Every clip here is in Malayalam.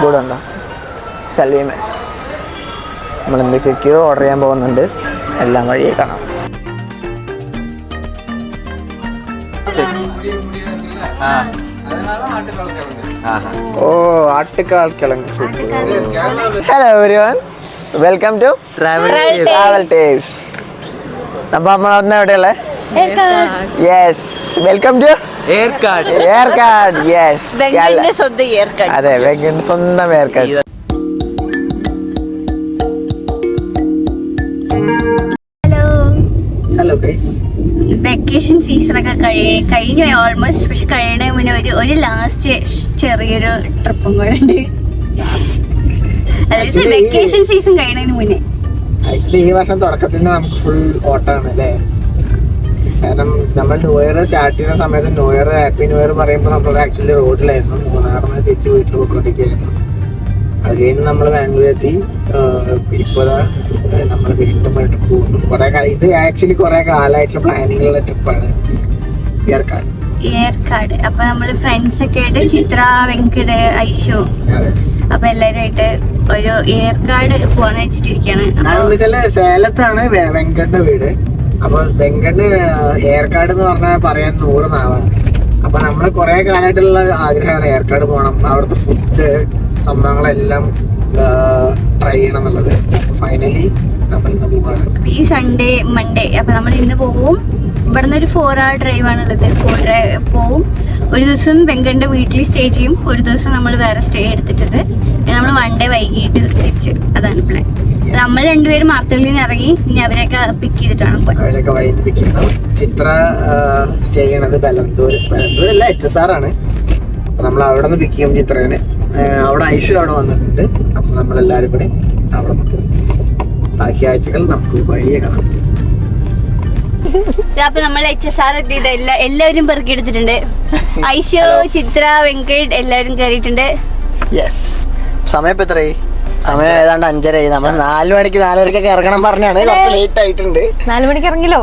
ബോർഡ് ഉണ്ടോ? സെൽവി മെസ്. നമ്മൾ എന്തൊക്കെയൊക്കെയോ ഓർഡർ ചെയ്യാൻ പോകുന്നുണ്ട്. എല്ലാം വഴിയെ കാണാം. ഓ, ആട്ടുകാൽ കിഴങ്ങ് soup. Hello everyone, welcome to travel tapes. അപ്പൊ നമ്മൾ വന്ന എവിടെയല്ലേ? Yes, welcome to Yercaud. Yes, അതെ, വെങ്കിന്റെ സ്വന്തം Yercaud. Hello guys, vacation season ഒക്കെ കഴിഞ്ഞു ഓൾമോസ്റ്റ്. പക്ഷെ കഴിയണ മുന്നേ ഒരു ലാസ്റ്റ് ചെറിയൊരു ട്രിപ്പും കൂടെ ഉണ്ട്. അതായത് വെക്കേഷൻ സീസൺ കഴിയണതിന് മുന്നേ. ആക്ച്വലി ഈ വർഷം തുടക്കത്തിൽ നമുക്ക് ഫുൾ ഓട്ടാണ് അല്ലേ? കാരണം നമ്മൾ ന്യൂ ഇയർ സ്റ്റാർട്ട് ചെയ്യുന്ന സമയത്ത് new year happy new year പറയുമ്പോൾ നമ്മൾ ആക്ച്വലി റോഡിലായിരുന്നു. മൂന്നാറിന് തിരിച്ച് വീട്ടിൽ പോയിക്കൊണ്ടിരിക്കുകയായിരുന്നു. അത് കഴിഞ്ഞ് നമ്മൾ ബാംഗ്ലൂരെത്തി. ഇപ്പോൾ നമ്മൾ വീണ്ടും ഒരു ട്രിപ്പ് പോകുന്നു. ഇത് ആക്ച്വലി കുറെ കാലമായിട്ടുള്ള പ്ലാനിങ്ങുള്ള ട്രിപ്പാണ് ഏർക്കാട്. അപ്പൊ നമ്മള് ഫ്രണ്ട്സ് ഒക്കെ ആയിട്ട് ചിത്ര, വെങ്കട്, ഐഷു, അപ്പൊ എല്ലാവരുമായിട്ട് ഒരു ഏർക്കാട് പോവാന്ന് വെച്ചിട്ടിരിക്കാണ്. സേലത്താണ് വെങ്കടിന്റെ വീട്. അപ്പൊ വെങ്കടിന് ഏർക്കാട് എന്ന് പറഞ്ഞാൽ പറയാൻ 100 നാവാണ്. അപ്പൊ നമ്മള് കുറെ കാലമായിട്ടുള്ള ആഗ്രഹമാണ് ഏർക്കാട് പോകണം, അവിടുത്തെ ഫുഡ് സംഭവങ്ങളെല്ലാം ട്രൈ ചെയ്യണം എന്നുള്ളത്. ഫൈനലി നമ്മൾ ഇന്ന് പോവാണ്. ഈ സൺഡേ മൺഡേ അപ്പൊ നമ്മൾ ഇന്ന് പോവും. ഇവിടുന്ന് ഒരു 4 hour ഡ്രൈവ് ആണുള്ളത്. 4 ഡ്രൈവ് പോവും. ഒരു ദിവസം വെങ്കടിന്റെ വീട്ടിൽ സ്റ്റേ ചെയ്യും. ഒരു ദിവസം നമ്മൾ വേറെ സ്റ്റേ എടുത്തിട്ടുണ്ട്. നമ്മൾ 1 day വൈകിട്ട് തിരിച്ചു. അതാണ് പ്ലാൻ. നമ്മൾ രണ്ടുപേരും മാർത്തലിൽ നിന്ന് ഇറങ്ങി ഇനി അവരെയൊക്കെ പിക്ക് ചെയ്തിട്ടാണ് അവരൊക്കെ വഴി പിക്ക് ചെയ്യണം. ചിത്ര സ്റ്റേ ചെയ്യണത് ബലന്തൂരല്ല, HSR ആണ്. അപ്പൊ നമ്മൾ അവിടെ നിന്ന് പിക്ക് ചെയ്യും ചിത്രനെ. അവിടെ ഐഷു അവിടെ വന്നിട്ടുണ്ട്. അപ്പൊ നമ്മളെല്ലാരും കൂടി അവിടെ നിന്ന് ബാക്കി ആഴ്ചകൾ നമുക്ക് വഴിയെ കാണാം. അപ്പൊ നമ്മൾ HSR എത്തിയത് എല്ലാവരും പെറുക്കി എടുത്തിട്ടുണ്ട്. ഐഷു, ചിത്ര, വെങ്കട് എല്ലാവരും കയറിയിട്ടുണ്ട്. യെസ്. സമയം ഇപ്പൊ എത്രയായി? സമയം ഏതാണ്ട് 5:30. നമ്മൾ 4 മണിക്ക് 4:30 ഇറങ്ങണം പറഞ്ഞാണ്. കുറച്ച് ലേറ്റ് ആയിട്ടുണ്ട്. 4 മണിക്ക് ഇറങ്ങിലോ?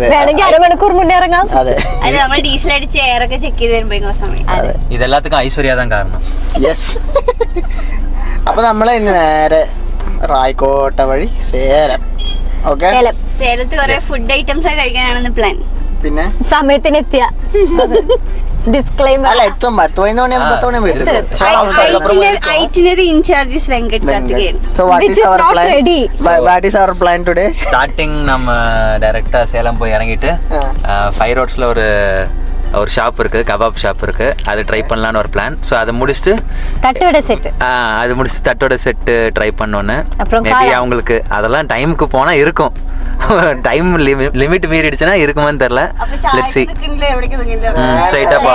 വേണമെങ്കിൽ അരമണിക്കൂർ മുന്നേ ഇറങ്ങാം. അതെ, അത് നമ്മൾ ഡീസൽ അടിച്ച് എയറൊക്കെ ചെക്ക് ചെയ്ത് വരുമ്പോ സമയം. ഇതെല്ലാത്തും ഐശ്വര്യാതാൻ കാരണം. യെസ്. അപ്പൊ നമ്മള് ഇന്ന് നേരെ റായ്ക്കോട്ട വഴി സേലം. ഓക്കെ, സേലത്ത് കുറെ ഫുഡ് ഐറ്റംസ് ഒക്കെ കഴിക്കാനാണ് പ്ലാൻ. പിന്നെ സമയത്തിന് എത്തിയ ഡിസ്ക്ലെയിമർ അല്ല, എത്തും 10 മണി 10 മണി വീട്ടിൽ. Itinerary incharges Venkat Karthikeyan. So what is our plan today? Starting நம்ம டைரக்டா சேலம் போய் இறங்கிட்டு 5 roadsல ஒரு ஷாப் இருக்கு, கபாப் ஷாப் இருக்கு. அது ட்ரை பண்ணலான்னு ஒரு பிளான். ஸோ அதை முடிச்சுட்டு தட்டோட செட் அது முடிச்சு தட்டோட செட்டு ட்ரை பண்ணோன்னு மேபி அவங்களுக்கு அதெல்லாம் டைமுக்கு போனா இருக்கும். டைம் லிமிட் மீறிடுச்சுன்னா இருக்குமான்னு தெரியல. Let's see. ஸ்ட்ரைட்டா போ.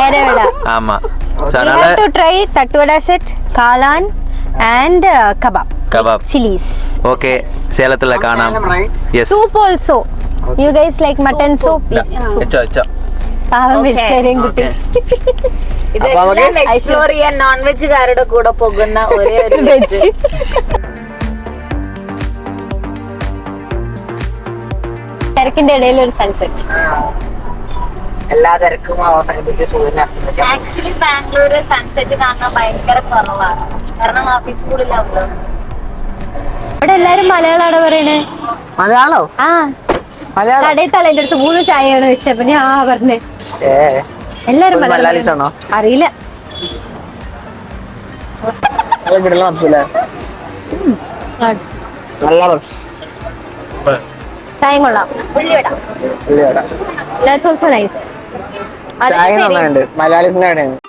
ஆமா, சோ அதனால டு ட்ரை தட்டோட செட், காளான் and kebab chilies. ஓகே, சேலத்துல காணாம். Yes, soup also. You guys like mutton soup? എച്ചോ പാവം വെജിറ്റേറിയൻ കുട്ടി. ഇതെല്ലാം എക്സ്പ്ലോർ ചെയ്യാൻ നോൺ വെജുകാരുടെ കൂടെ പോകുന്ന ഒരേ ഒരു വെജ്. തിരക്കിന്റെ ഇടയിൽ ഒരു സൺസെറ്റ്. എല്ലാ തിരക്കും അവസാനിപ്പിച്ച് സൂര്യൻ അസ്തമിക്കാൻ. ആക്ച്വലി ബാംഗ്ലൂര് സൺസെറ്റ് കാണാൻ ഭയങ്കര കുറവാണ്, കാരണം ഓഫീസ് സ്കൂളിലാവുമല്ലോ. ഇവിടെ എല്ലാരും മലയാളാണ് പറയണേ. മലയാളോ? ആ, കടയിൽ തല എന്റെ അടുത്ത് 3 ചായയാണ് വെച്ചപ്പോ ഞാൻ പറഞ്ഞേ എല്ലാരും മലയാളീസാണോ അറിയില്ല. ചായ കൊള്ളാം. That's also nice. ചായ നന്നായിട്ടുണ്ട്. മലയാളീസിന്റെ കടയാണ്.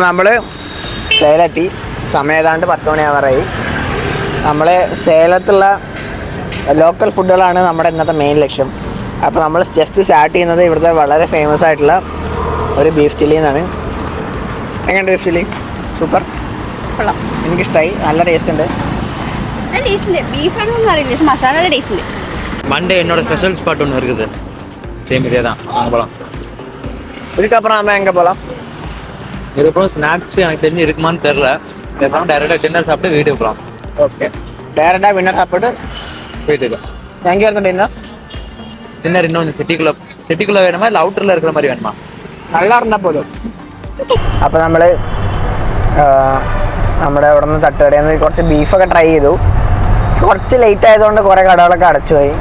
നമ്മള് സേലെത്തി. സമയം ഏതാണ്ട് 10 മണിയാവാറായി. നമ്മൾ സേലത്തുള്ള ലോക്കൽ ഫുഡുകളാണ് നമ്മുടെ ഇന്നത്തെ മെയിൻ ലക്ഷ്യം. അപ്പോൾ നമ്മൾ ജസ്റ്റ് സ്റ്റാർട്ട് ചെയ്യുന്നത് ഇവിടുത്തെ വളരെ ഫേമസ് ആയിട്ടുള്ള ഒരു ബീഫ് ചില്ലി എന്നാണ്. എങ്ങനെയുണ്ട് ബീഫ് ചില്ലി? സൂപ്പർ, എനിക്കിഷ്ടമായി, നല്ല ടേസ്റ്റ് ഉണ്ട്. ബീഫാണെന്നൊന്നും അറിയില്ല, പക്ഷെ മസാല ടേസ്റ്റ് ഉണ്ട്. மண்டே என்னோட ஸ்பெஷல் ஸ்பாட் ஒன்று இருக்குது. சேம் இதே தான், அங்கே போகலாம். இதுக்கப்புறம் நம்ம எங்கே போகலாம்? இதுக்கப்புறம் ஸ்நாக்ஸ் எனக்கு தெரிஞ்சு இருக்குமான்னு தெரில. இதுக்கப்புறம் டேரெக்டாக டின்னர் சாப்பிட்டு வீட்டுக்கு போகலாம். ஓகே, டேரெக்டாக வின்னர் சாப்பிட்டு வீட்டுக்கு. எங்கே இருந்த டின்னர்? டின்னர் இன்னொன்று சிட்டிக்குள்ளே வேணுமா இல்லை அவுட்டரில் இருக்கிற மாதிரி வேணுமா? நல்லா இருந்தாൽ പോലും. അപ്പോൾ നമ്മൾ നമ്മുടെ അവിടെ നിന്ന് തട്ടുകടയിൽ നിന്ന് കുറച്ച് ബീഫൊക്കെ ട്രൈ ചെയ്തു. കുറച്ച് ലേറ്റ് ആയതുകൊണ്ട് കുറേ കടകളൊക്കെ അടച്ചുപോയി.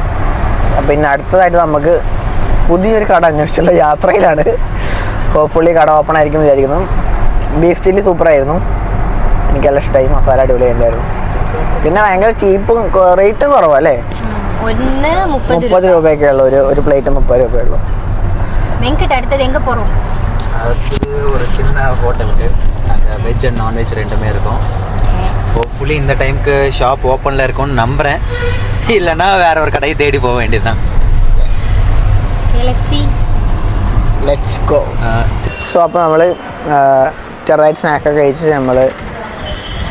പിന്നെ അടുത്തതായിട്ട് നമുക്ക് പുതിയൊരു കട അന്വേഷിച്ചുള്ള യാത്രയിലാണ്. ഹോപ്പ്ഫുള്ളി കട ഓപ്പൺ ആയിരിക്കും വിചാരിക്കുന്നു. ബീഫ് ചില്ലി സൂപ്പറായിരുന്നു, എനിക്കെല്ലാം ഇഷ്ടമായി, മസാല അടിപൊളിയായിരുന്നു. പിന്നെ ഭയങ്കര ചീപ്പും റേറ്റ് കുറവല്ലേ, 30 രൂപയൊക്കെ ഉള്ളൂ ഒരു പ്ലേറ്റ്, 30 രൂപയുള്ളൂ. അടുത്തത് എங்கே போகிறோம்? அடுத்தது ஒரு சின்ன ஹோட்டலுக்கு, அங்கே வெஜ் அண்ட் நான்வெஜ் ரெண்டுமே இருக்கும். ஹோப்ஃபுல்லி இந்த டைமுக்கு ஷாப் ஓப்பனில் இருக்கும்னு நம்புகிறேன். இல்லைன்னா வேற ஒரு கடையை தேடி போக வேண்டியது தான். Let's go. സോ അപ്പോൾ നമ്മൾ ചെറുതായിട്ട് സ്നാക്കൊക്കെ കഴിച്ച് നമ്മൾ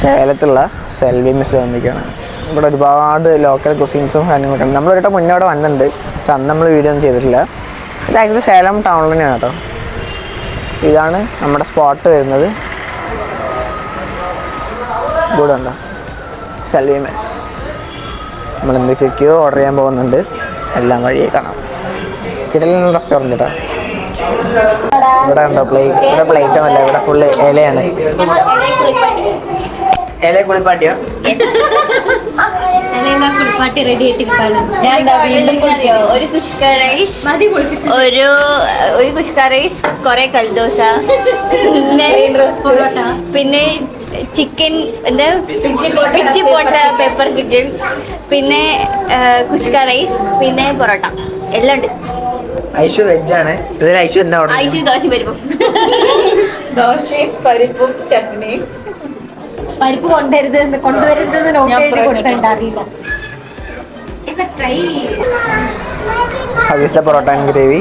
സേലത്തുള്ള സെൽവി മെസ്സിൽ വന്നിരിക്കുകയാണ്. ഇവിടെ ഒരുപാട് ലോക്കൽ കുസീൻസും കാര്യങ്ങളൊക്കെ ഉണ്ട്. നമ്മളൊരു വട്ടം മുന്നേ അവിടെ വന്നിട്ടുണ്ട്, പക്ഷെ അന്ന് നമ്മൾ വീഡിയോ ഒന്നും ചെയ്തിട്ടില്ല. ഇത് ആക്ച്വലി സേലം ടൗണിൽ തന്നെയാണ് കേട്ടോ. ഇതാണ് നമ്മുടെ സ്പോട്ട് വരുന്നത്. ഇവിടെ ഉണ്ടോ സെൽവി മെസ്. നമ്മൾ എന്തൊക്കെയോ ഓർഡർ ചെയ്യാൻ പോകുന്നുണ്ട്, എല്ലാം വഴിയെ കാണാം. കിടലിന് റെസ്റ്റോറൻറ്റ് കേട്ടോ. ഇവിടെ ഉണ്ടോ ഇവിടെ പ്ലേറ്റ് ഒന്നുമല്ല, ഇവിടെ ഫുള്ള് ഇലയാണ്. ഇല കുളിപ്പാട്ടിയോ? കുളിപ്പാട്ടി റെഡി ആയിട്ടിരിക്കാണ്. ഒരു കുഷ്ക റൈസ്, ഒരു കുഷ്ക റൈസ്, കുറെ കൽദോസ, പിന്നെ ചിക്കൻ എന്താ പിച്ചി പോട്ട പെപ്പർ ചിക്കൻ, പിന്നെ കുഷ്ക റൈസ്, പിന്നെ പൊറോട്ട എല്ലാം ഉണ്ട്. ഐഷു വെജാണ്. ഇതിൽ ഐഷു എന്താ ഓർഡർ? ഐഷു ദോശ പരിപ്പും. ദോശയും പരിപ്പും ചട്നിയും. പരിപ്പ് കൊണ്ടുവരുന്നത് കൊടുത്തിട്ടുണ്ടാറിയില്ല. ഹവീസിലെ പൊറോട്ട ഗ്രേവി.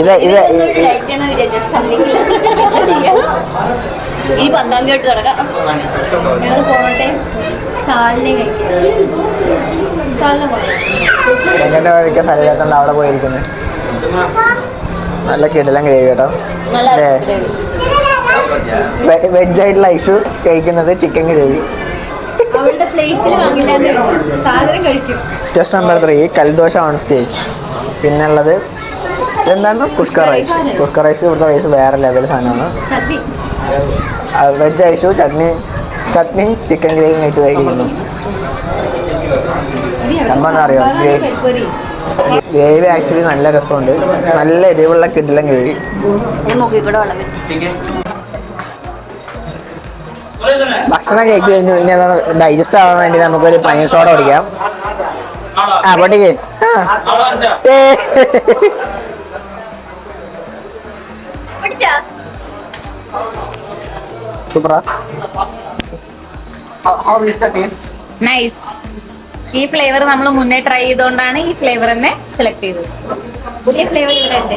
ഇത് ഈ 10-ാം തീയതി തുടങ്ങാം. ഞങ്ങൾ പോകട്ടെ, സാലിനെ കഴിക്കാം. എങ്ങനെ കഴിക്കാൻ സ്ഥലമില്ലാത്തതുകൊണ്ട് അവിടെ പോയിരിക്കുന്നത്. നല്ല കിടലം ഗ്രേവി കേട്ടോ. വെജായിട്ടുള്ള ഐസ് കഴിക്കുന്നത് ചിക്കൻ ഗ്രേവി. അവളുടെ പ്ലേറ്റിൽ വാങ്ങില്ല, സാധനം കഴിക്കും. Just number 3 kal dosa on stage. പിന്നെ ഉള്ളത് എന്താണ്? കുഷ്ക റൈസ്. കുഷ്ക റൈസ് ഇവിടുത്തെ റൈസ് വേറെ ലെവൽ സാധനമാണ്. വെജ് ഐസു ചട്നി ചിക്കൻ ഗ്രേവി ആയിട്ട് കഴിക്കുന്നു. എന്താണെന്ന് അറിയോ, ഗ്രേവി ആക്ച്വലി നല്ല രസമുണ്ട്, നല്ല എരിവുള്ള കിടിലൻ ഗ്രേവി. ഭക്ഷണം കഴിച്ചു കഴിഞ്ഞു, ഇനി അത് ഡൈജസ്റ്റ് ആവാൻ വേണ്ടി നമുക്കൊരു പനീർ സോഡ കുടിക്കാം. പൊട്ടിക്ക്. സൂപ്പറാ. How is the taste? Nice. ഈ ഫ്ലേവർ നമ്മൾ മുന്നേ ട്രൈ ചെയ്തോണ്ടാണ് ഈ ഫ്ലേവർ തന്നെ സെലക്ട് ചെയ്തത്. പുതിയ ഫ്ലേവർ ഇവിടെ ഉണ്ട്.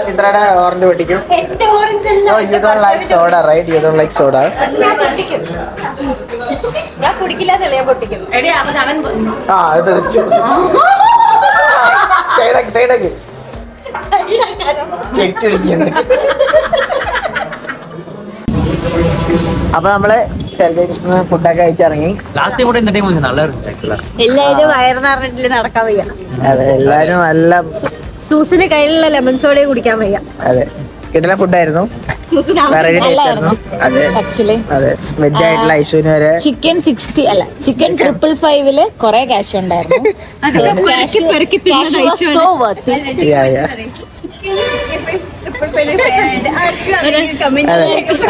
ചിത്രയുടെ ഓറഞ്ച് പൊട്ടിക്കും. എന്റെ ഓറഞ്ച് അല്ല. You don't like soda, right? You don't like soda. ഞാൻ കുടിക്കില്ല, ഞാൻ പൊട്ടിക്കും. എടി അവൻ അത് തെറിച്ചു. സൈഡാക്കി ചെടിക്കുന്നു. അപ്പൊ നമ്മള് ഫുഡൊക്കെ കഴിച്ചിറങ്ങി. ലാസ്റ്റ് കൂടെ இந்த டைம் நல்லா இருந்துச்சு ஆக்சுவலா. എല്ലാരും വയറ് നിറഞ്ഞിട്ടില്ല, നടക്കാൻ വയ്യ. അതെ, എല്ലാരും നല്ല സൂസിന് കയ്യിലുള്ള ലെമൺ സോഡയെ കുടിക്കാൻ വയ്യ. അതെ, കിട്ടുന്ന ഫുഡായിരുന്നു. വെറൈറ്റി ടേസ്റ്റ് ആയിരുന്നു. അതെ, ആക്ച്വലി അതെ. വെജ് ആയിട്ടുള്ള ഐശ്വര്യ വരെ ചിക്കൻ 60 അല്ല ചിക്കൻ 555 കുറെ ക്യാഷ് ഉണ്ടായിരുന്നു. പെറുക്കി പെറുക്കി തിന്നത് Aishwarya. So worth it. Yeah.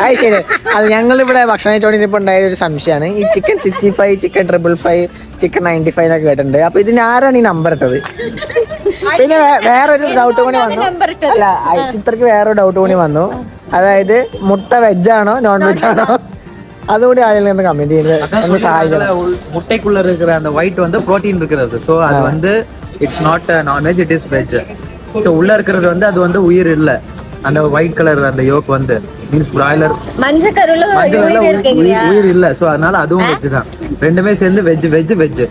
അത് ശരി. അത് ഞങ്ങളിവിടെ ഭക്ഷണം കഴിച്ചോണ്ടിരിപ്പോ ഉണ്ടായ ഒരു സംശയമാണ്. ഈ ചിക്കൻ 65, ചിക്കൻ 555, ചിക്കൻ 95 എന്നൊക്കെ കേട്ടിട്ടുണ്ട്. അപ്പൊ ഇതിന് ആരാണ് ഈ നമ്പർ ഇട്ടത്? പിന്നെ വേറൊരു ഡൗട്ട് കൂടി വന്നു. അല്ല, ചിത്രക്ക് വേറൊരു ഡൗട്ട് കൂടി വന്നു. അതായത് മുട്ട വെജാണോ നോൺ വെജ് ആണോ? അതുകൂടി അതിൽ നിന്ന് കമന്റ് ചെയ്യുന്നത് സഹായിക്കണം. முட்டைக்குள்ள இருக்கிற அந்த ஒயிட் வந்து புரோட்டீன் இருக்கிறது. ஸோ அது வந்து it's not non veg, it is veg. So உள்ள இருக்கிறது வந்து அது வந்து உயிர் இல்லை. அந்த ஒயிட் கலர் அந்த யோக் வந்து மீன்ஸ் பிராய்லர் உயிர் இல்லை. ஸோ அதனால அதுவும் வெஜ் தான். ரெண்டுமே சேர்ந்து வெஜ் வெஜ் வெஜ்.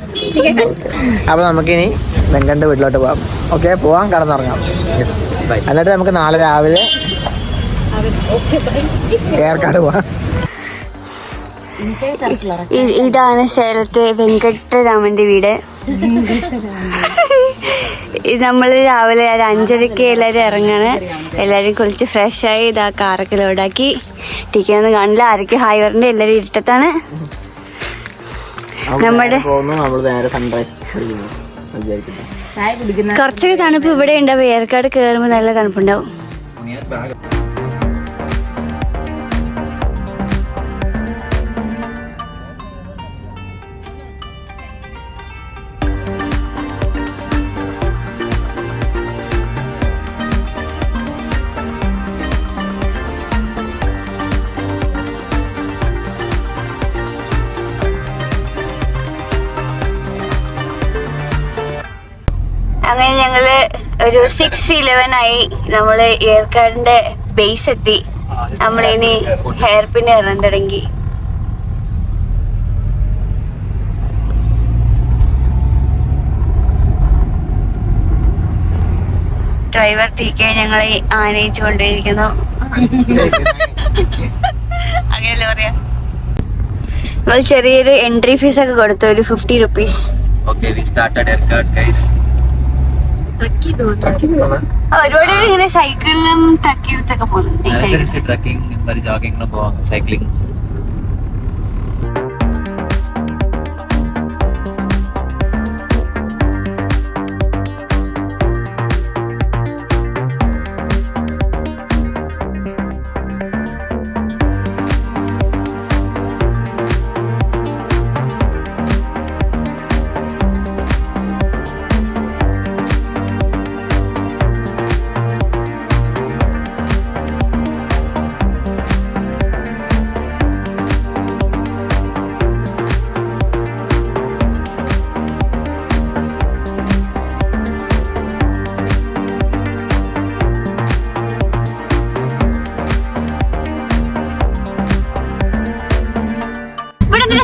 അപ്പൊ നമുക്കിനി വെങ്കന്റെ വീട്ടിലോട്ട് പോവാം. ഓക്കെ, പോവാം, കടന്നുറങ്ങാം. Yes, by. എന്നിട്ട് നമുക്ക് നാളെ രാവിലെ ഏർക്കാട് പോവാം. ഇതാണ് സേലത്തെ വെങ്കട്ടരാമന്റെ വീട്. ഇത് നമ്മൾ രാവിലെ ഒരു 5:30 എല്ലാവരും ഇറങ്ങാണ്. എല്ലാവരും കുളിച്ച് ഫ്രഷായി ഇതാ കാറൊക്കെ ലോഡാക്കി. ടിക്കൊന്നും കാണില്ല, ആരൊക്കെ ഹായ് പറഞ്ഞിട്ട് എല്ലാവരും ഇരുട്ടത്താണ്. നമ്മുടെ കുറച്ചൊക്കെ തണുപ്പ് ഇവിടെ ഉണ്ടാവും. ഏർക്കാട് കയറുമ്പോൾ നല്ല തണുപ്പുണ്ടാവും. അങ്ങനെ ഞങ്ങള് ഒരു 6:11 ആയി. നമ്മള് ഏർക്കാടിന്റെ ബേസ് എത്തി. നമ്മളിനി ഹെയർ പിൻ ഇറാൻ തുടങ്ങി. ഡ്രൈവർ TK ഞങ്ങളെ ആനയിച്ചു കൊണ്ടിരിക്കുന്നു. അങ്ങനെയല്ലേ പറയാ. നമ്മൾ ചെറിയൊരു എൻട്രി ഫീസ് ഒക്കെ കൊടുത്തു, ഒരു 50 rupees. Okay, we started Erkard, guys. ഒരുപാട് ഇങ്ങനെ സൈക്കിളിലും ട്രക്ക് ചെയ്തിട്ടൊക്കെ പോകുന്നുണ്ട്. ട്രക്കിംഗ്, ഇതുമാതിരി ജോഗിങ്ങിനും പോവാം, സൈക്ലിംഗ്.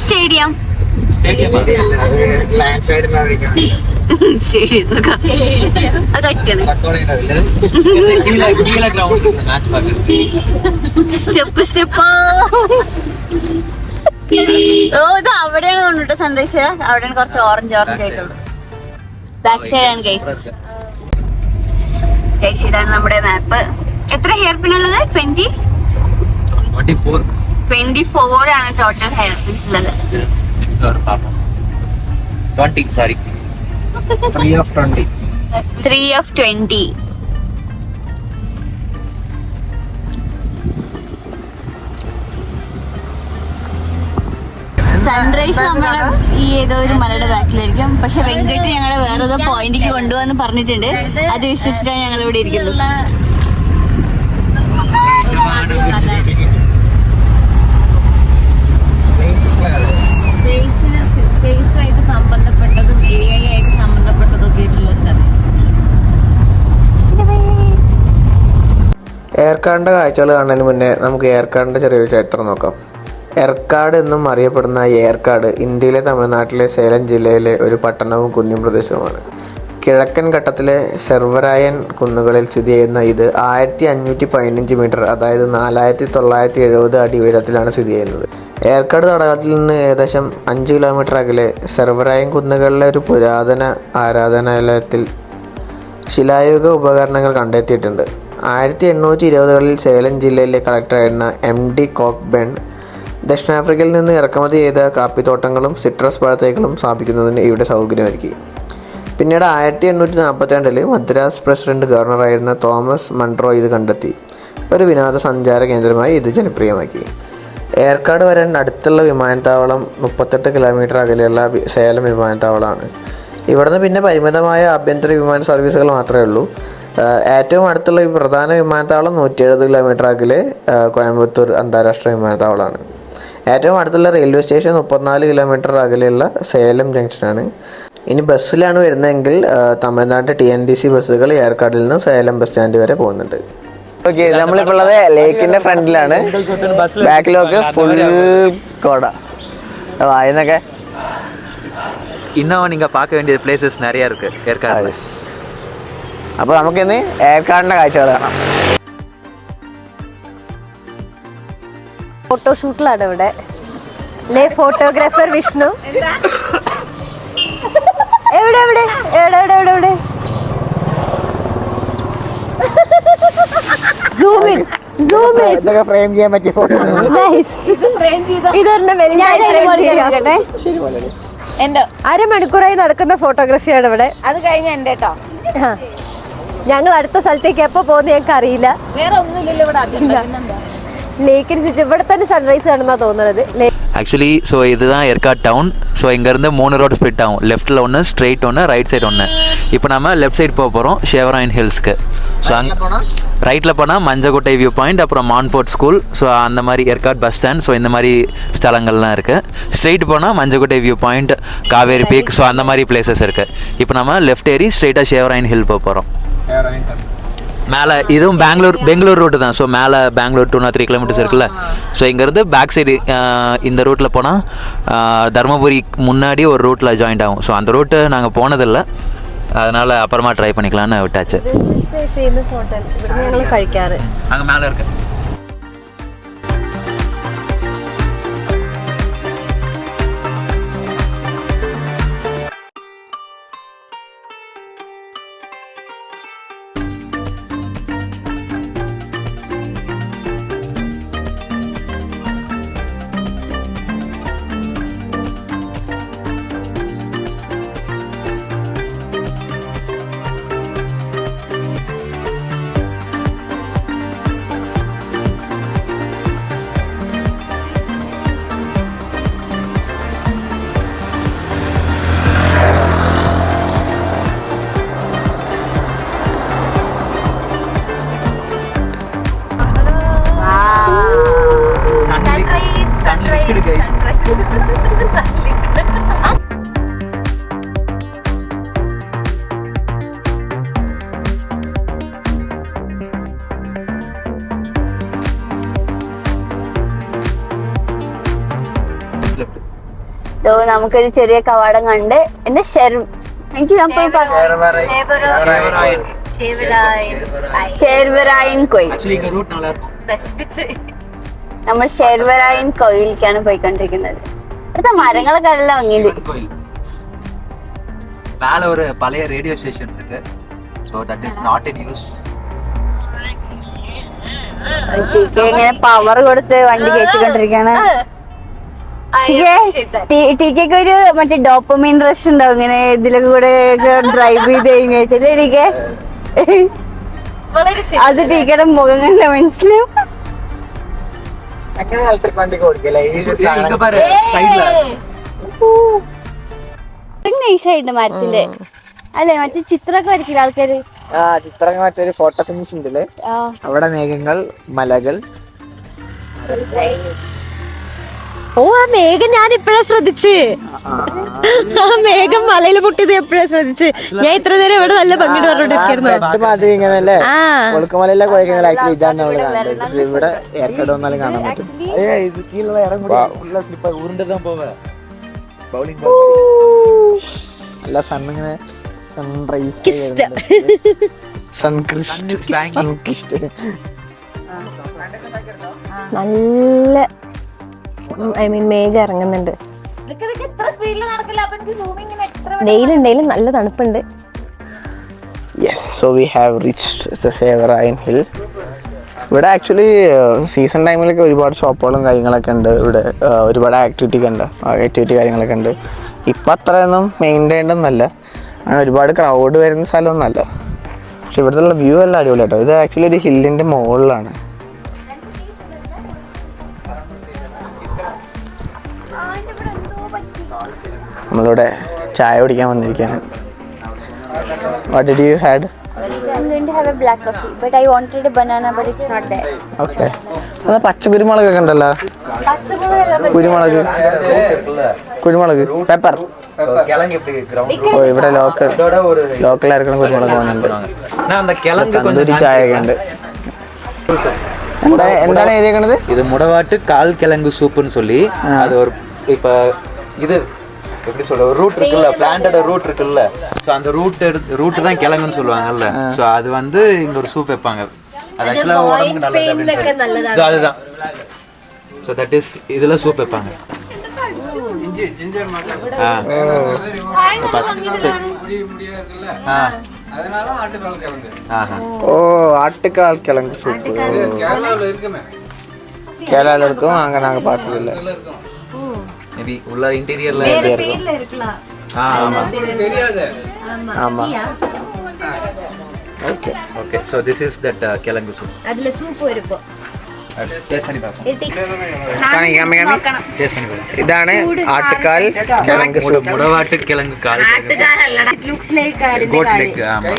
Stadium step step. ഓ, ഇത് അവിടെയാണ് തോന്നുന്നു സന്ദേശ്. അവിടെയാണ് കുറച്ച് ഓറഞ്ച് ആയിട്ടുള്ളൂ. ബാക്ക് സൈഡ് ആണ് ഗൈസ്. ഗൈസ്, ഇതാണ് നമ്മുടെ മാപ്പ്. എത്ര ഹെയർ പിൻ ഉള്ളത്? 24 ആണ് ടോട്ടൽ ഹെയർ പിൻസ് ഉള്ളത്. 3 of 20. സൺറൈസ് നമ്മുടെ ഈ ഏതോ ഒരു മലയുടെ ബാക്കിലായിരിക്കും. പക്ഷെ വെങ്കട്ട് ഞങ്ങളെ വേറെ ഏതോ പോയിന്റിക്ക് കൊണ്ടുപോകാന്ന് പറഞ്ഞിട്ടുണ്ട്. അത് വിശ്വസിച്ചാണ് ഞങ്ങൾ ഇവിടെ ഇരിക്കുന്നത്. സ്പേസുമായിട്ട് സംബന്ധപ്പെട്ടതും AI ആയിട്ട് സംബന്ധപ്പെട്ടതൊക്കെ ആയിട്ടുള്ളൊരു കഥ. ഏർക്കാടിന്റെ കാഴ്ചകൾ കാണുന്നതിന് മുന്നേ നമുക്ക് ഏർക്കാടിന്റെ ചെറിയൊരു ചരിത്രം നോക്കാം. ഏർക്കാട് എന്നും അറിയപ്പെടുന്ന ഏർക്കാട് ഇന്ത്യയിലെ തമിഴ്നാട്ടിലെ സേലം ജില്ലയിലെ ഒരു പട്ടണവും കുന്നിൻ പ്രദേശവുമാണ്. കിഴക്കൻ ഘട്ടത്തിലെ സെർവരായൻ കുന്നുകളിൽ സ്ഥിതി ചെയ്യുന്ന ഇത് 1515 മീറ്റർ, അതായത് 4970 അടി ഉയരത്തിലാണ് സ്ഥിതി ചെയ്യുന്നത്. ഏർക്കാട് തടാകത്തിൽ നിന്ന് ഏകദേശം 5 കിലോമീറ്റർ അകലെ സെർവരായൻ കുന്നുകളിലെ ഒരു പുരാതന ആരാധനാലയത്തിൽ ശിലായുഗ ഉപകരണങ്ങൾ കണ്ടെത്തിയിട്ടുണ്ട്. 1820കളിൽ സേലം ജില്ലയിലെ കളക്ടറായിരുന്ന MD കോക്ബേൺ ദക്ഷിണാഫ്രിക്കയിൽ നിന്ന് ഇറക്കുമതി ചെയ്ത കാപ്പിത്തോട്ടങ്ങളും സിട്രസ് പഴത്തൈകളും സ്ഥാപിക്കുന്നതിന് ഇവിടെ സൗകര്യമൊരുക്കി. പിന്നീട് 1842 മദ്രാസ് പ്രസിഡന്റ് ഗവർണറായിരുന്ന തോമസ് മൺട്രോ ഇത് കണ്ടെത്തി. ഒരു വിനോദസഞ്ചാര കേന്ദ്രമായി ഇത് ജനപ്രിയമാക്കി. ഏർക്കാട് വരാൻ അടുത്തുള്ള വിമാനത്താവളം 38 കിലോമീറ്റർ അകലെയുള്ള സേലം വിമാനത്താവളമാണ്. ഇവിടുന്ന് പിന്നെ പരിമിതമായ ആഭ്യന്തര വിമാന സർവീസുകൾ മാത്രമേ ഉള്ളൂ. ഏറ്റവും അടുത്തുള്ള ഈ പ്രധാന വിമാനത്താവളം 170 കിലോമീറ്റർ അകലെ കോയമ്പത്തൂർ അന്താരാഷ്ട്ര വിമാനത്താവളമാണ്. ഏറ്റവും അടുത്തുള്ള റെയിൽവേ സ്റ്റേഷൻ 34 കിലോമീറ്റർ അകലെയുള്ള സേലം ജംഗ്ഷനാണ്. ഇനി ബസ്സിലാണ് വരുന്നതെങ്കിൽ തമിഴ്നാട് TNTC ബസ്സുകൾ ഏർക്കാടിൽ നിന്ന് സേലം ബസ് സ്റ്റാൻഡ് വരെ പോകുന്നുണ്ട്. ഓക്കെ, നമ്മളിപ്പോൾ ഉള്ളത് ലേക്കിന്റെ ഫ്രണ്ടിലാണ്. ബാക്കിലൊക്കെ ഫുൾ കോട വായനൊക്കെ. இன்னும் நீங்கள் பார்க்க வேண்டிய பிளேசஸ் நிறையா இருக்குது ஏற்காடு. അപ്പോൾ നമുക്കിന്ന് ഏർക്കാടിൻ്റെ കാഴ്ചകൾ കാണാം. ഫോട്ടോഷൂട്ടിലാണ് ഇവിടെ. ഫോട്ടോഗ്രാഫർ വിഷ്ണു. എവിടെ എവിടെ എവിടെ എവിടെ എവിടെ എവിടെ ഇതൊക്കെ ഫ്രെയിം ചെയ്യാൻ പറ്റിയ ഫോട്ടോ. അരമണിക്കൂറായി നടക്കുന്ന ഫോട്ടോഗ്രാഫിയാണ് ഇവിടെ. അത് കഴിഞ്ഞ എന്റെ കേട്ടോ. ഞങ്ങൾ അടുത്ത സ്ഥലത്തേക്ക് എപ്പോ പോകുന്ന ഞങ്ങൾക്ക് അറിയില്ല. വേറെ ഒന്നുമില്ലല്ലോ ഇവിടെ. ലേക്കിന് ചുറ്റും ഇവിടെ തന്നെ സൺറൈസ് ആണെന്നാ തോന്നുന്നത്. ஆக்சுவலி ஸோ இதுதான் ஏற்காடு டவுன். ஸோ இங்கேருந்து 3 ரோடு ஸ்ப்ளிட் ஆகும். லெஃப்ட்டில் ஒன்று, ஸ்ட்ரெயிட் ஒன்று, ரைட் சைடு ஒன்று. இப்போ நம்ம லெஃப்ட் சைடு போக போகிறோம் ஷேவராயன் ஹில்ஸ்க்கு. ஸோ அங்கே ரைட்டில் போனால் மஞ்சக்கோட்டை வியூ பாயிண்ட், அப்புறம் மான்ஃபோர்ட் ஸ்கூல், ஸோ அந்த மாதிரி ஏற்காடு பஸ் ஸ்டாண்ட், ஸோ இந்த மாதிரி ஸ்தலங்கள்லாம் இருக்குது. ஸ்ட்ரெயிட் போனால் Manjakuttai view point, Kaveri peak, so அந்த மாதிரி பிளேசஸ் இருக்குது. இப்போ நம்ம லெஃப்ட் ஏறி ஸ்ட்ரெயிட்டாக ஷேவராயன் ஹில் போக போகிறோம். மேலே இதுவும் பெங்களூர் ரூட்டு தான். ஸோ மேலே பெங்களூர் 203 கிலோமீட்டர்ஸ் இருக்குல்ல. ஸோ இங்கேருந்து பேக் சைடு இந்த ரூட்டில் போனால் தருமபுரி முன்னாடி ஒரு ரூட்டில் ஜாயிண்ட் ஆகும். ஸோ அந்த ரூட்டு நாங்கள் போனதில்லை, அதனால் அப்புறமா ட்ரை பண்ணிக்கலான்னு விட்டாச்சு. ഫേമസ് ഹോട്ടൽ ഇവിടെ ഞങ്ങൾ കഴിക്കാറ്. அங்கே மேலே இருக்கு. നമുക്കൊരു ചെറിയ കവാടം കണ്ട് എന്താ ഷേർവരായൻ കോയിൽ. നമ്മൾ ഷേർവരായൻ കോയിലേക്കാണ് പോയിക്കൊണ്ടിരിക്കുന്നത്. ഇവിടുത്തെ മരങ്ങളൊക്കെ എല്ലാം ഭംഗിയുണ്ട്. மேலே ஒரு பழைய ரேடியோ ஸ்டேஷன் இருக்கு. So that is not in use. ഇങ്ങനെ പവർ കൊടുത്ത് വണ്ടി കയറ്റിക്കൊണ്ടിരിക്കാണ്. ടീക്കൊക്കെ ഒരു മറ്റേ ഡോപ്പമൈൻ റഷ് ഉണ്ടാവും ഇങ്ങനെ ഇതിലൊക്കെ കൂടെ ഡ്രൈവ് ചെയ്ത് കഴിഞ്ഞാൽ. അത് ടീക്കയുടെ മുഖം കണ്ട മനസ്സിലാവും. നൈസായിട്ട് മരത്തിന്റെ അല്ലെ മറ്റേ ചിത്രമൊക്കെ വരയ്ക്കില്ല ആൾക്കാര്. ചിത്രങ്ങൾ മറ്റൊരു ഫോട്ടോ ഫിനിഷ് ഉണ്ടല്ലേ. അവിടെ മേഘങ്ങൾ, മലകൾ. ഓ, ആ മേഘം ഞാൻ ഇപ്പഴാ ശ്രദ്ധിച്ച്. ആ മേഘം മലയിൽ പൊട്ടിയത് എപ്പോഴാ ശ്രദ്ധിച്ച്. ഞാൻ ഇത്ര നേരം ഇവിടെ നല്ല ഭംഗിട്ട് പറഞ്ഞോണ്ടിരിക്കുന്നു. ഇവിടെ ഏർക്കാട് വന്നാലും കാണാൻ പറ്റും. നല്ല സണ്ണിങ്ങനെ നല്ല മേഘം ഇറങ്ങുന്നുണ്ട്. ഡെയിലും നല്ല തണുപ്പുണ്ട്. Yes, so we have reached the Shevarayan Hill. ഇവിടെ ആക്ച്വലി സീസൺ ടൈമിലൊക്കെ ഒരുപാട് ഷോപ്പുകളും കാര്യങ്ങളൊക്കെ ഉണ്ട്. ഇവിടെ ഒരുപാട് ആക്ടിവിറ്റി കാര്യങ്ങളൊക്കെ ഉണ്ട്. ഇപ്പം അത്രയൊന്നും മെയിൻറ്റൈൻഡ് ഒന്നല്ല. അങ്ങനെ ഒരുപാട് ക്രൗഡ് വരുന്ന സ്ഥലമൊന്നുമല്ല. പക്ഷെ ഇവിടുത്തെ വ്യൂ എല്ലാം അടിപൊളി കേട്ടോ. ഇത് ആക്ച്വലി ഒരു ഹില്ലിൻ്റെ മുകളിലാണ്. നമ്മളിവിടെ ചായ കുടിക്കാൻ വന്നിരിക്കുകയാണ്. What did you had? I'm going to have a black coffee, but I wanted a banana, but it's not there. Okay. അത് പച്ചക്കുരുമുളകൊക്കെ ഉണ്ടല്ലോ. കുരുമുളക് പെപ്പർ. ഓ ഇവിടെ ലോക്കലായിരിക്കണം കുരുമുളക് വന്നിട്ടുണ്ട്. തന്തൂരി ചായ ഒക്കെ ഉണ്ട്. എന്താണ് എഴുതിയേക്കണത്? ഇത് മുടവാട്ട് കാൽ കിഴങ്ങ് സൂപ്പ്னு சொல்லி அது ஒரு இப்ப இது எப்படி சொல்ற ஒரு ரூட் இருக்குல்ல, பிளான்டட் ரூட் இருக்குல்ல, சோ அந்த ரூட் தான் கிழங்குன்னு சொல்லுவாங்கல்ல. சோ அது வந்து இங்க ஒரு சூப் வைப்பாங்க. அது एक्चुअली உடம்புக்கு நல்லது. அதுதான். சோ தட் இஸ் இதெல்லாம் சூப் வைப்பாங்க. இஞ்சி ஜிஞ்சர் மசாலா. அதனால ஆட்டுக்கால் கிழங்கு. ஓ ஆட்டுக்கால் கிழங்கு சூப் கேரளால இருக்குமே. கேரளால இருக்கும். அங்க நாங்க பார்த்தது இல்ல. மேபி உள்ள இன்டீரியர்ல இருக்கலாம். ஆமா தெரியாது. ஆமா. Okay okay. So this is that கிழங்கு சூப். அதுல சூப் இருக்கும். ടേസ്റ്റ് பண்ணி பாப்போம். டேஸ்ட் பண்ணி பாருங்க. ഇതാണ് ആട്ടുകാൽ കിഴങ്ങ് സൂപ്പ്. മുടവാട്ട് കിഴങ്ങ് കാൽ. It looks like goat leg. ஆமா.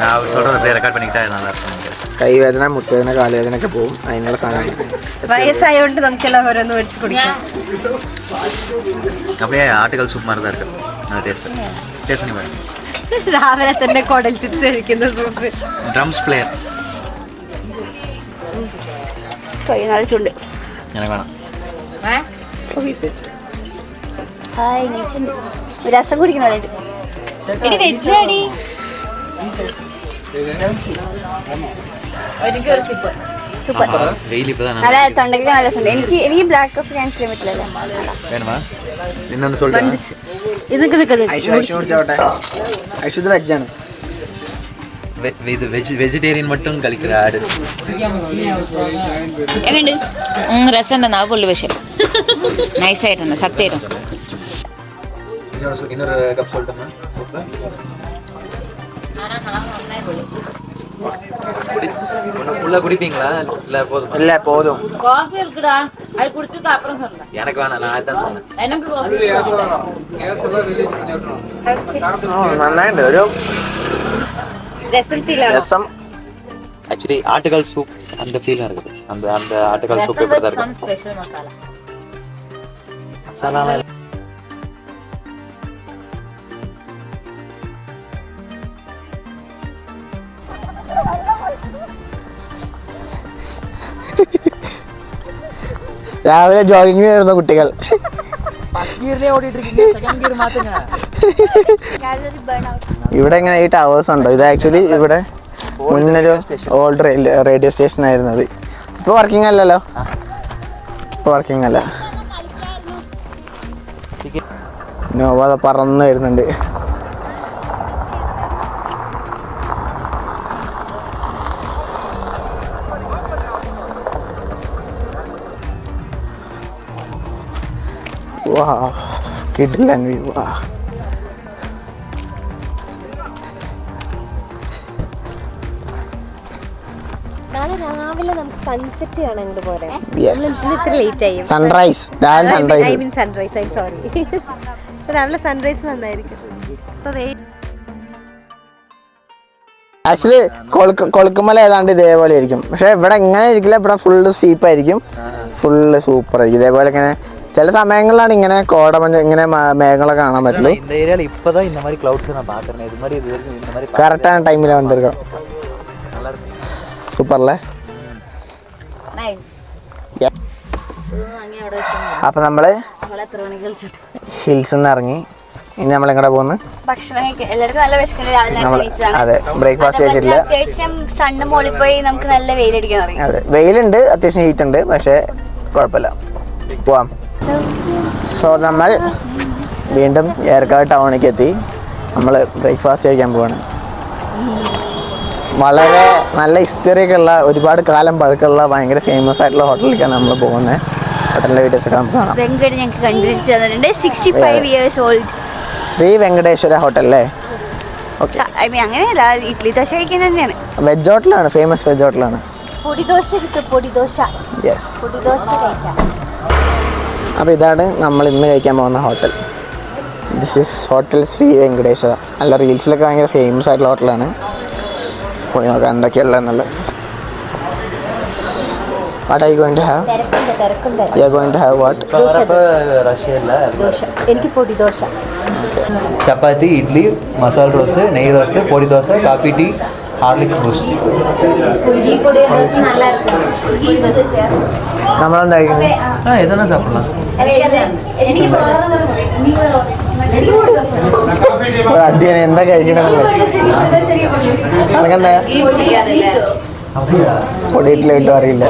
நான் சொல்றத அப்படியே ரெக்கார்ட் பண்ணிக்கிட்டா நல்லா இருக்கும். കൈവേദന, മുട്ടുവേദന, കാലുവേദന ഒക്കെ പോകും. അതിനുള്ള സാധനം. വയസ്സായോണ്ട് നമുക്കെല്ലാം ഓരോന്ന് മേടിച്ച് കുടിക്കാം. அப்படியே ஆட்டுக்கால் சூப் மாதிரி தான் இருக்கு. நல்ல டேஸ்ட். டேஸ்ட் பண்ணி பாருங்க. രാവിലെ തന്നെ കുടൽ ചിപ്സ് കഴിക്കുന്ന സൂപ്പ്. Drums player. നല്ല ചുണ്ട്. எனக்கு வேணாം. രസം കുടിക്കണോ? വെജ് അടി. എനിക്കൊരു സൂപ്പർ വെയിൽ இப்பதான் നല്ല തൊണ്ടയ്ക്ക് നല്ല രസമുണ്ട്. എനിക്ക് ബ്ലാക്ക് കോഫി ക്യാൻസൽ ചെയ്യാൻ പറ്റില്ലല്ലോ. വേണമാ? ഇന്നൊന്ന് சொல்றேன். ഇതൊക്കെ ഐശ്വര്യ വെജാണ്. ഇത് വെജിറ്റേറിയൻ மட்டும் കളിக்கிற ആട്. എങ്ങനെയുണ്ട്? രസമുണ്ട്. നാവ് പൊള്ളി. പക്ഷേ നൈസായിട്ടുണ്ട്. സത്യമായിരുന്നു. இன்னொரு கப் சொல்லட்டுமா? ஃபுல்லா குடிப்பீங்களா இல்ல போதும்? இல்ல போதும். காஃபி இருக்குடா, அது குடிச்சிட்டு அப்புறம் சொல்லலாம். எனக்கு வேணாம், நான் அதான் சொன்னேன். எனக்கு നന്നായിട്ടുണ്ട്. ഒരു രസം. ஆக்சுவலி ஆட்டுக்கால் சூப் அந்த ஃபீல் இருக்குது. அந்த அந்த ஆட்டுக்கால் சூப் எப்படி தான் இருக்கும். ஸ்பெஷல் மசாலா. மசாலா രാവിലെ ജോഗിങ്ങിന് വരുന്ന കുട്ടികൾ. ഇവിടെ ഇങ്ങനെ ഈ ടവേഴ്സ് ഉണ്ടോ? ഇത് ആക്ച്വലി ഇവിടെ മുന്നൊരു ഓൾഡ് റേഡിയോ സ്റ്റേഷൻ ആയിരുന്നത്. ഇപ്പൊ വർക്കിംഗ് അല്ലല്ലോ. ഇപ്പൊ വർക്കിംഗ് അല്ല. നോവ പറന്ന് വരുന്നുണ്ട്. Wow, കിടിലൻ വ്യൂ. നാളെ രാവിലെ നമുക്ക് സൺസെറ്റ് കാണാൻ ഇങ്ങോട്ട് പോരെ. Yes. ഇത്ര ലേറ്റ് ആയി. Sunrise. I mean sunrise. I sorry. രാവിലെ സൺറൈസ് നന്നായിരിക്കും. ആക്ച്വലി കൊളുക്കുമല ഏതാണ്ട് ഇതേപോലെ ആയിരിക്കും. പക്ഷെ ഇവിടെ ഇങ്ങനെ ഇരിക്കില്ല. ഇവിടെ ഫുള്ള് സീപ്പായിരിക്കും. ഫുള്ള് സൂപ്പർ ആയിരിക്കും. ഇതേപോലെ ഇങ്ങനെ ചില സമയങ്ങളിലാണ് ഇങ്ങനെ കോടമഞ്ഞ് ഇങ്ങനെ മേഘങ്ങളൊക്കെ കാണാൻ പറ്റുള്ളൂ. இந்த ஏரியால இப்போதான் இந்த மாதிரி கிளவுட்ஸ் நான் பார்க்கறேன். இது மாதிரி இது வரைக்கும் இந்த மாதிரி കറക്റ്റാണ് ടൈമിൽ വന്നിരിക്കും. நல்லா இருக்கு. സൂപ്പറല്ലേ? നൈസ്. അപ്പൊ നമ്മള് ഹിൽസിൽ നിന്ന് ഇറങ്ങി. ഇനി നമ്മൾ എങ്ങടെ പോകുന്നു? ഭക്ഷണം എല്ലാവർക്കും നല്ല വിശക്കുണ്ട്. രാവിലെ അതെ, ബ്രേക്ക്ഫാസ്റ്റ് കഴിച്ചിട്ടില്ല. അത്യാവശ്യം സണ്ണ് മോളിൽ പോയി നമുക്ക് നല്ല വെയിലടിക്കാൻ തുടങ്ങി. അതെ, വെയിലുണ്ട്, അത്യാവശ്യം ഹീറ്റ് ഉണ്ട്. പക്ഷെ കുഴപ്പമില്ല, പോവാം. സോ നമ്മൾ വീണ്ടും ഏർക്കാട് ടൗണിലേക്ക് എത്തി. നമ്മൾ ബ്രേക്ക്ഫാസ്റ്റ് കഴിക്കാൻ പോവാണ്. വളരെ നല്ല ഹിസ്റ്ററിയൊക്കെ ഉള്ള, ഒരുപാട് കാലം പഴക്കമുള്ള, ഭയങ്കര ഫേമസ് ആയിട്ടുള്ള ഹോട്ടലിലേക്കാണ് നമ്മൾ പോകുന്നത്. ഹോട്ടലിൻ്റെ വീഡിയോസ് ഒക്കെ നമുക്ക് കാണാം. ഞങ്ങൾക്ക് കണ്ടുപിടിച്ച് തന്നിട്ടുണ്ട്. 65 years old Shri Venkateswara hotel അല്ലേ? ഓക്കെ. അങ്ങനെയല്ല, ഇഡ്ഡലി ദോശ കഴിക്കാൻ തന്നെയാണ്. വെജ് ഹോട്ടലാണ്, ഫേമസ് വെജ് ഹോട്ടലാണ്. പൊടിദോശ കിട്ടും, പൊടിദോശ. യെസ്. പൊടിദോശ കഴിക്കാം. അപ്പോൾ ഇതാണ് നമ്മൾ ഇന്ന് കഴിക്കാൻ പോകുന്ന hotel. This is hotel Shri Venkateswara. നല്ല റീൽസിലൊക്കെ ഭയങ്കര ഫേമസ് ആയിട്ടുള്ള ഹോട്ടലാണ്. പോയി നോക്കാം എന്തൊക്കെയുള്ളതെന്നുള്ളത്. What are you going to have? You are going to have what? എനിക്ക് പൊടിദോശ. ചപ്പാത്തി, ഇഡ്ഡലി, മസാല റോസ്റ്റ്, നെയ് റോസ്റ്റ്, പൊടി ദോശ, കാപ്പി, ടീ, ഹാർലിക്സ് ബൂസ്റ്റ്. നമ്മളെന്താ കഴിക്കുന്നത്? ഇതാണ് സാപ്പിടலாம். അധ്യയനം എന്താ കഴിക്കണമെന്ന് എനിക്കെന്താ പൊടിയിട്ടില്ല കിട്ടും അറിയില്ല.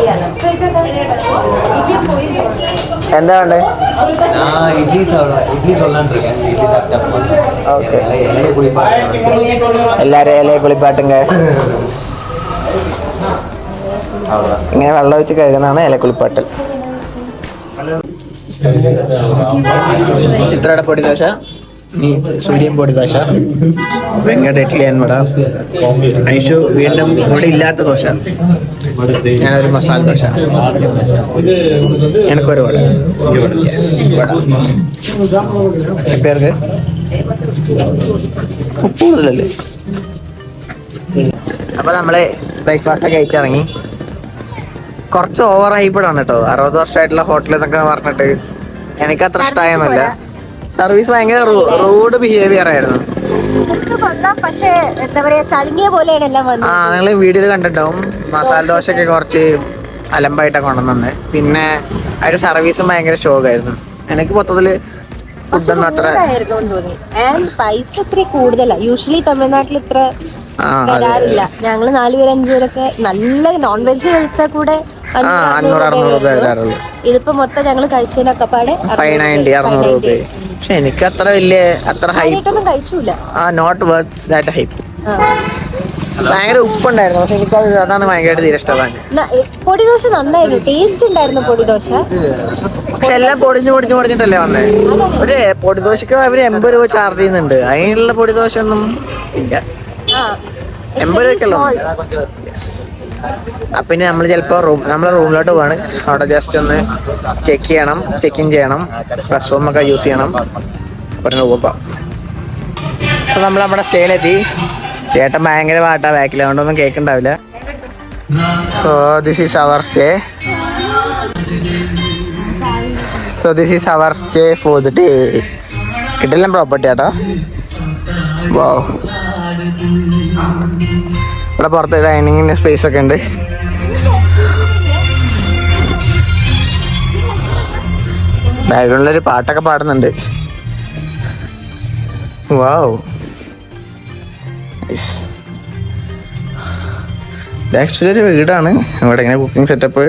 എന്താ വേണ്ടേ? ഓക്കെ. എല്ലാരും ഇലയെ കുളിപ്പാട്ടുങ്ക ഇങ്ങനെ വെള്ളം ഒഴിച്ച് കഴുകുന്നതാണ് ഇലക്കുളിപ്പാട്ടൽ. ഇത്രയുടെ പൊടി ദോശ, സൂര്യൻ പൊടി ദോശ, വെങ്കട ഇഡ്ഡലി ആൻഡ് വട, ഐഷു വീണ്ടും പൊടി ഇല്ലാത്ത ദോശ, ഞാനൊരു മസാല ദോശ, എനിക്കൊരു വട. വട പേർക്ക് കൂടുതലല്ലേ. അപ്പോൾ നമ്മള് ബ്രേക്ക്ഫാസ്റ്റ് കഴിച്ചിറങ്ങി. കുറച്ച് ഓവർ ഹൈപ്പഡാണ് കേട്ടോ. 60 വർഷമായിട്ടുള്ള ഹോട്ടൽ എന്നൊക്കെ പറഞ്ഞിട്ട് എനിക്കത്ര ഇഷ്ടമായൊന്നുമില്ല. സർവീസ് ഭയങ്കര റൂഡ് ബിഹേവിയർ ആയിരുന്നു. പക്ഷേ എന്താ പറയാ, ചളിങ്ങിയ പോലെയാണ് എല്ലാം വന്നത്. നിങ്ങൾ വീഡിയോയിൽ കണ്ടിട്ടുണ്ടാവും. മസാല ദോശയൊക്കെ കുറച്ച് അലമ്പായിട്ടൊക്കെ കൊണ്ടുവന്നത്. പിന്നെ അതിന്റെ സർവീസും ഭയങ്കര ഷോക്കായിരുന്നു. എനിക്ക് മൊത്തത്തില് ഫുഡൊന്നും അത്ര പൈസ ഇത്ര കൂടുതലാണ്. യൂഷ്വലി തമിഴ്നാട്ടിൽ ഇത്ര വരാറില്ല. ഞങ്ങള് 4 പേര് 5 പേരൊക്കെ നല്ല നോൺ വെജ് കഴിച്ചാൽ കൂടെ 500-600 രൂപ വരാറുള്ളൂ. ഇതിപ്പോ മൊത്തം ഞങ്ങള് കഴിച്ചതിനൊക്കെ പാടെ 590-600 രൂപ. പക്ഷെ എനിക്ക് അത്ര വലിയ ഹൈപ്പൊന്നും കഴിച്ചില്ല. Not worth that hype. ഭയങ്കര ഉപ്പുണ്ടായിരുന്നു. പക്ഷെ എനിക്കത് അതാണ് ഭയങ്കരമായിട്ട് തീരെ ഇഷ്ടമാണ്. പൊടിദോശ നന്നായിരുന്നു, ടേസ്റ്റ് ഉണ്ടായിരുന്നു പൊടിദോശ. പക്ഷെ എല്ലാം പൊടിച്ചിട്ടല്ലേ വന്നേ. ഒരു പൊടിദോശക്ക് അവര് 80 രൂപ ചാർജ് ചെയ്യുന്നുണ്ട്. അതിനുള്ള പൊടിദോശ ഒന്നും ഇല്ല. 80 രൂപയ്ക്കുള്ള. അപ്പം ഇനി നമ്മൾ ചിലപ്പോൾ നമ്മളെ റൂമിലോട്ട് പോവാണ്. അവിടെ ജസ്റ്റ് ഒന്ന് ചെക്ക് ഇൻ ചെയ്യണം, റെസ്റ്റ് റൂമൊക്കെ യൂസ് ചെയ്യണം. പറഞ്ഞു പോകാം. സോ നമ്മൾ നമ്മുടെ സ്റ്റേയിലെത്തി. ചേട്ടൻ ഭയങ്കര പാട്ടാ ബാക്കിൽ, അതുകൊണ്ടൊന്നും കേൾക്കുന്നുണ്ടാവില്ല. So this is our stay for the day. കിട്ടില്ല പ്രോപ്പർട്ടി ആട്ടോ. വൗ. ഇവിടെ പുറത്ത് ഡൈനിങ്ങിന് സ്പേസ് ഒക്കെ ഉണ്ട്. ബാക്ക്ഗ്രൗണ്ടിലൊരു പാട്ടൊക്കെ പാടുന്നുണ്ട്. വാവ്. ഇത് ആക്ച്വലി ഒരു വീടാണ്. ഇവിടെ ഇങ്ങനെ cooking setup,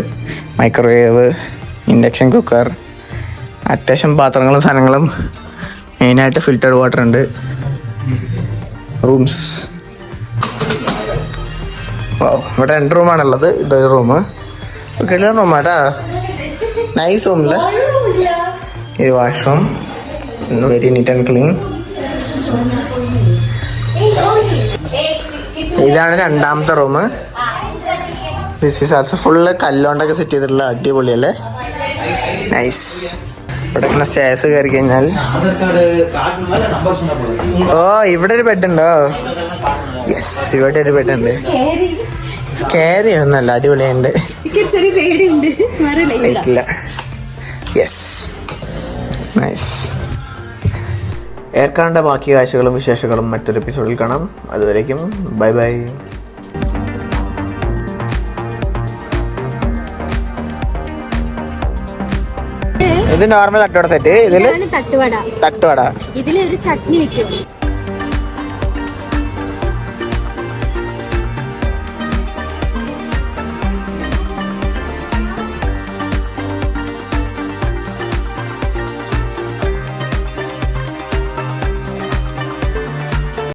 microwave, induction cooker, അത്യാവശ്യം പാത്രങ്ങളും സാധനങ്ങളും, മെയിനായിട്ട് ഫിൽറ്റർഡ് വാട്ടർ ഉണ്ട്. റൂംസ്. ഇവിടെ 2 റൂമാണുള്ളത്. ഇതൊരു റൂം, കിട്ടുന്ന റൂമാട്ടാ. നൈസ് റൂമില്ല. ഇത് washroom, very neat and clean. ഇതാണ് 2ാമത്തെ room. This is also full കല്ലുകൊണ്ടൊക്കെ സെറ്റ് ചെയ്തിട്ടുള്ള അടിപൊളിയല്ലേ. നൈസ്. ഇവിടെ ഇങ്ങനെ സ്റ്റേഴ്സ് കയറി കഴിഞ്ഞാൽ ഇവിടെ ഒരു ബെഡ് ഉണ്ടോ? യെസ്, ഇവിടെ ഒരു ബെഡ് ഉണ്ട്. സ്കാരി ഒന്നല്ല, അടിപൊളിയുണ്ട്. Yes, nice. ഏർക്കാണ്ട ബാക്കി കാഴ്ചകളും വിശേഷങ്ങളും മറ്റൊരു എപ്പിസോഡിൽ കാണാം. അതുവരേക്കും ബൈ ബൈ. ഇത് നോർമൽ തട്ടുവട സെറ്റ്. ഇതില് തട്ടുവട, ഇതിലൊരു ചട്നി വെക്കും.